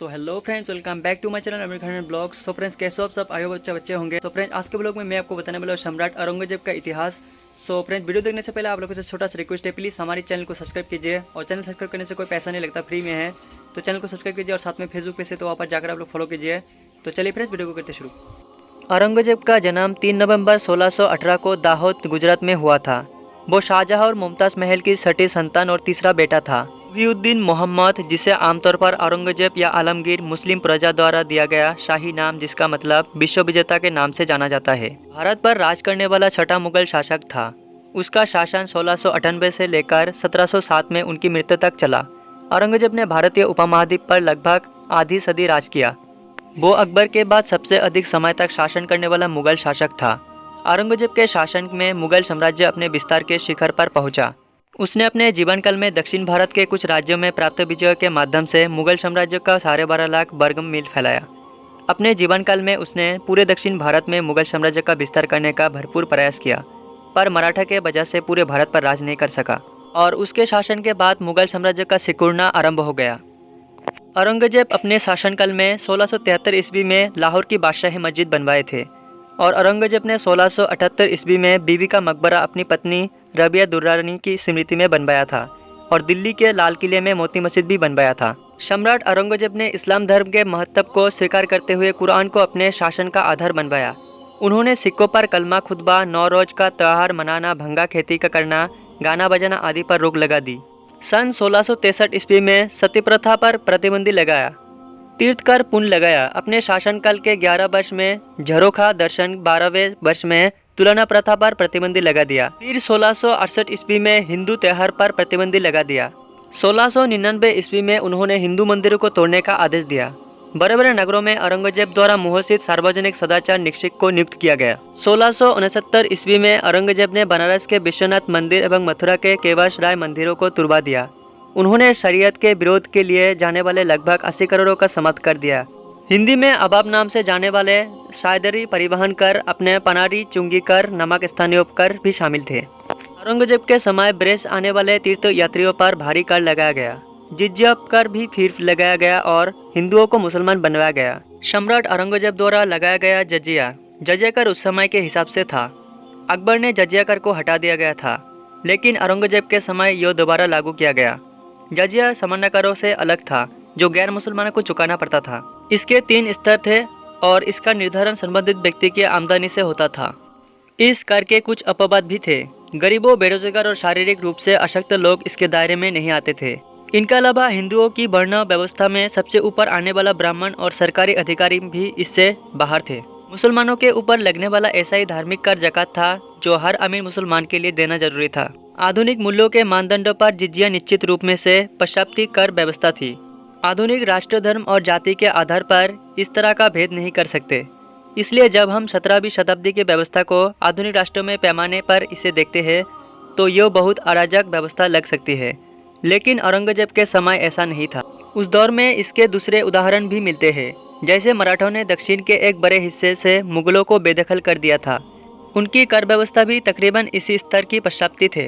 So hello friends, welcome back to my channel Amir Khan blogs. So friends, कैसे हो आप सब? आयो बच्चे होंगे। तो फ्रेंड्स, आज के ब्लॉग में मैं आपको बताने वाला हूँ सम्राट औरंगजेब का इतिहास। सो फ्रेंड्स, वीडियो देखने से पहले आप लोगों से छोटा सा रिक्वेस्ट है, प्लीज़ हमारे चैनल को सब्सक्राइब कीजिए। और चैनल सब्सक्राइब करने से कोई पैसा नहीं लगता, फ्री में है। तो चैनल को सब्सक्राइब कीजिए और साथ में फेसबुक पे से तो वहाँ पर जाकर आप लोग फॉलो कीजिए। तो चलिए फ्रेंड्स, वीडियो को करते शुरू। औरंगजेब का जन्म 3 नवंबर 1618 को दाहोद, गुजरात में हुआ था। वो शाहजहां और मुमताज़ महल की छठी संतान और तीसरा बेटा था। वलीउद्दीन मोहम्मद, जिसे आमतौर पर औरंगजेब या आलमगीर मुस्लिम प्रजा द्वारा दिया गया शाही नाम, जिसका मतलब विश्व विजेता के नाम से जाना जाता है, भारत पर राज करने वाला छठा मुगल शासक था। उसका शासन 1698 से लेकर 1707 में उनकी मृत्यु तक चला। औरंगजेब ने भारतीय उपमहाद्वीप पर लगभग आधी सदी राज किया। वो अकबर के बाद सबसे अधिक समय तक शासन करने वाला मुगल शासक था। औरंगजेब के शासन में मुगल साम्राज्य अपने विस्तार के शिखर पर पहुंचा। उसने अपने जीवनकाल में दक्षिण भारत के कुछ राज्यों में प्राप्त विजयों के माध्यम से मुगल साम्राज्य का 12.5 लाख वर्ग मील फैलाया। अपने जीवनकाल में उसने पूरे दक्षिण भारत में मुगल साम्राज्य का विस्तार करने का भरपूर प्रयास किया, पर मराठा के वजह से पूरे भारत पर राज नहीं कर सका और उसके शासन के बाद मुगल साम्राज्य का सिकुड़ना आरंभ हो गया। औरंगजेब अपने शासनकाल में 1673 ईस्वी में लाहौर की बादशाही मस्जिद बनवाए थे और औरंगजेब ने 1678 ईस्वी में बीवी का मकबरा अपनी पत्नी रबिया दुर्रानी की स्मृति में बनवाया था और दिल्ली के लाल किले में मोती मस्जिद भी बनवाया था। सम्राट औरंगजेब ने इस्लाम धर्म के महत्व को स्वीकार करते हुए कुरान को अपने शासन का आधार बनवाया। उन्होंने सिखों पर कलमा, खुतबा, नौरोज का त्यौहार मनाना, भंगा खेती का करना, गाना बजाना आदि पर रोक लगा दी। सन 1663 ईस्वी में सती प्रथा पर प्रतिबंध लगाया। तीर्थकर पुण्य लगाया। अपने शासनकाल के 11 वर्ष में झरोखा दर्शन, 12वें वर्ष में तुलना प्रथा पर प्रतिबंध लगा दिया। फिर 1668 ईस्वी में हिंदू त्योहार पर प्रतिबंध लगा दिया। 1699 ईस्वी में उन्होंने हिंदू मंदिरों को तोड़ने का आदेश दिया। बड़े बड़े नगरों में औरंगजेब द्वारा मुहसित सार्वजनिक सदाचार निरीक्षक को नियुक्त किया गया। 1669 ईस्वी में औरंगजेब ने बनारस के विश्वनाथ मंदिर एवं मथुरा के केवश राय मंदिरों को तुड़वा दिया। उन्होंने शरीयत के विरोध के लिए जाने वाले लगभग 80 करोड़ों का समर्थन कर दिया। हिंदी में अबाब नाम से जाने वाले सायदरी परिवहन कर, अपने पनारी चुंगी कर, नमक स्थानीय कर भी शामिल थे। औरंगजेब के समय ब्रिटिश आने वाले तीर्थ यात्रियों पर भारी कर लगाया गया। जिज्या कर भी फिर लगाया गया और हिंदुओं को मुसलमान बनवाया गया। सम्राट औरंगजेब द्वारा लगाया गया जजिया कर उस समय के हिसाब से था। अकबर ने जजिया कर को हटा दिया गया था, लेकिन औरंगजेब के समय यह दोबारा लागू किया गया। जजिया सामान्य करों से अलग था, जो गैर मुसलमानों को चुकाना पड़ता था। इसके 3 स्तर थे और इसका निर्धारण संबंधित व्यक्ति की आमदनी से होता था। इस कर के कुछ अपवाद भी थे। गरीबों, बेरोजगार और शारीरिक रूप से अशक्त लोग इसके दायरे में नहीं आते थे। इनके अलावा हिंदुओं की वर्ण व्यवस्था में सबसे ऊपर आने वाला ब्राह्मण और सरकारी अधिकारी भी इससे बाहर थे। मुसलमानों के ऊपर लगने वाला ऐसा ही धार्मिक कर ज़कात था, जो हर अमीर मुसलमान के लिए देना जरूरी था। आधुनिक मूल्यों के मानदंडों पर जिजिया निश्चित रूप में से पश्चाती कर व्यवस्था थी। आधुनिक राष्ट्र, धर्म और जाति के आधार पर इस तरह का भेद नहीं कर सकते। इसलिए जब हम 17वीं शताब्दी की व्यवस्था को आधुनिक राष्ट्रों में पैमाने पर इसे देखते हैं तो यह बहुत अराजक व्यवस्था लग सकती है, लेकिन औरंगजेब के समय ऐसा नहीं था। उस दौर में इसके दूसरे उदाहरण भी मिलते हैं, जैसे मराठों ने दक्षिण के एक बड़े हिस्से से मुगलों को बेदखल कर दिया था। उनकी कर व्यवस्था भी तकरीबन इसी स्तर की पश्चाती थे।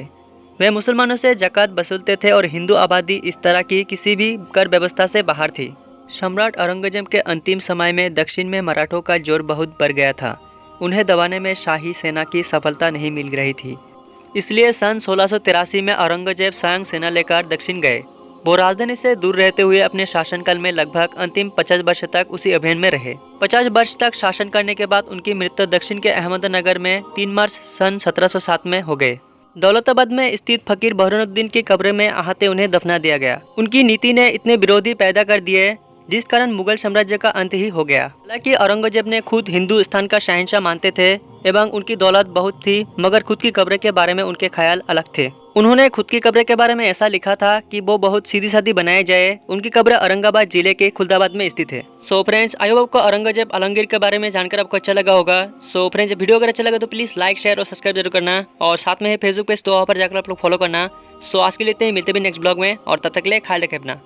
वे मुसलमानों से ज़कात वसूलते थे और हिंदू आबादी इस तरह की किसी भी कर व्यवस्था से बाहर थी। सम्राट औरंगजेब के अंतिम समय में दक्षिण में मराठों का जोर बहुत बढ़ गया था। उन्हें दबाने में शाही सेना की सफलता नहीं मिल रही थी। इसलिए सन 1683 में औरंगजेब स्वयं सेना लेकर दक्षिण गए। वो राजधानी से दूर रहते हुए अपने शासनकाल में लगभग अंतिम 50 वर्ष तक उसी अभियान में रहे। 50 वर्ष तक शासन करने के बाद उनकी मृत्यु दक्षिण के अहमदनगर में 3 मार्च सन 1707 में हो गए। दौलताबाद में स्थित फकीर बहरुद्दीन की कब्र में आहते उन्हें दफना दिया गया। उनकी नीति ने इतने विरोधी पैदा कर दिए जिस कारण मुगल साम्राज्य का अंत ही हो गया। हालांकि औरंगजेब ने खुद हिंदुस्तान का शहंशाह मानते थे एवं उनकी दौलत बहुत थी, मगर खुद की कब्र के बारे में उनके ख्याल अलग थे। उन्होंने खुद की कब्र के बारे में ऐसा लिखा था कि वो बहुत सीधी सादी बनाई जाए। उनकी कब्र औरंगाबाद जिले के खुलदाबाद में स्थित है। सो फ्रेंड्स, आई होप आपको औरंगजेब आलमगीर के बारे में जानकर आपको अच्छा लगा होगा। सो फ्रेंड्स, वीडियो अगर अच्छा लगा तो प्लीज़ लाइक, शेयर और सब्सक्राइब जरूर करना और साथ में है फेसबुक पेज, तो वहाँ पर जाकर आप लोग फॉलो करना। सो आज के लिए इतना ही, मिलते भी नेक्स्ट ब्लॉग में और तब तक के लिए ख्याल रखें अपना।